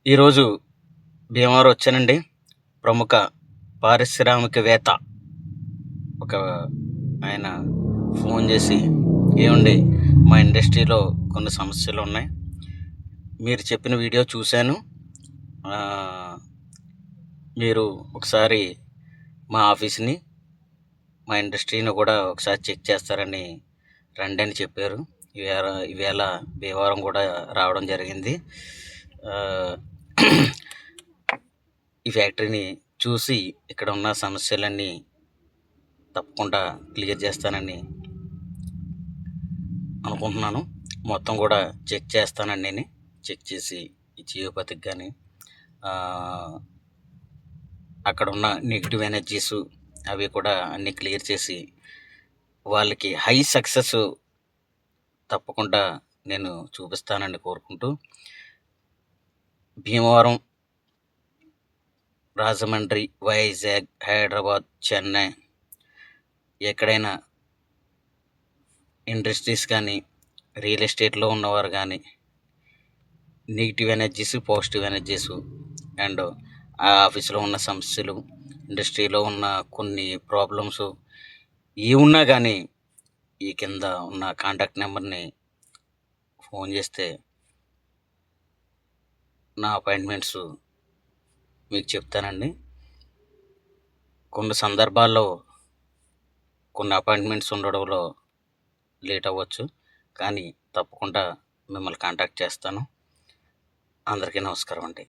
ఈరోజు భీమవరం వచ్చానండి. ప్రముఖ పారిశ్రామికవేత్త ఒక ఆయన ఫోన్ చేసి, "ఏవండి, మా ఇండస్ట్రీలో కొన్ని సమస్యలు ఉన్నాయి. మీరు చెప్పిన వీడియో చూశాను. మీరు ఒకసారి మా ఆఫీస్ని, మా ఇండస్ట్రీని కూడా ఒకసారి చెక్ చేస్తారని రండి" అని చెప్పారు. ఈవేళ భీమవరం కూడా రావడం జరిగింది. ఈ ఫ్యాక్టరీని చూసి ఇక్కడ ఉన్న సమస్యలన్నీ తప్పకుండా క్లియర్ చేస్తానని అనుకుంటున్నాను. మొత్తం కూడా చెక్ చేస్తానండి. నేను చెక్ చేసి ఈ జియోపతికి కానీ అక్కడ ఉన్న నెగిటివ్ ఎనర్జీస్ అవి కూడా అన్నీ క్లియర్ చేసి వాళ్ళకి హై సక్సెస్ తప్పకుండా నేను చూపిస్తానని కోరుకుంటూ, భీమవరం, రాజమండ్రి, వైజాగ్, హైదరాబాద్, చెన్నై ఎక్కడైనా ఇండస్ట్రీస్ కానీ, రియల్ ఎస్టేట్లో ఉన్నవారు కానీ, negative energies, positive energies and ఆ ఆఫీసులో ఉన్న సమస్యలు, ఇండస్ట్రీలో ఉన్న కొన్ని ప్రాబ్లమ్స్ ఏమున్నా కానీ ఈ కింద ఉన్న కాంటాక్ట్ నెంబర్ని ఫోన్ చేస్తే నా అపాయింట్మెంట్స్ మీకు చెప్తానండి. కొన్ని సందర్భాల్లో కొన్ని అపాయింట్మెంట్స్ ఉండడంలో లేట్ అవ్వచ్చు, కానీ తప్పకుండా మిమ్మల్ని కాంటాక్ట్ చేస్తాను. అందరికీ నమస్కారం అండి.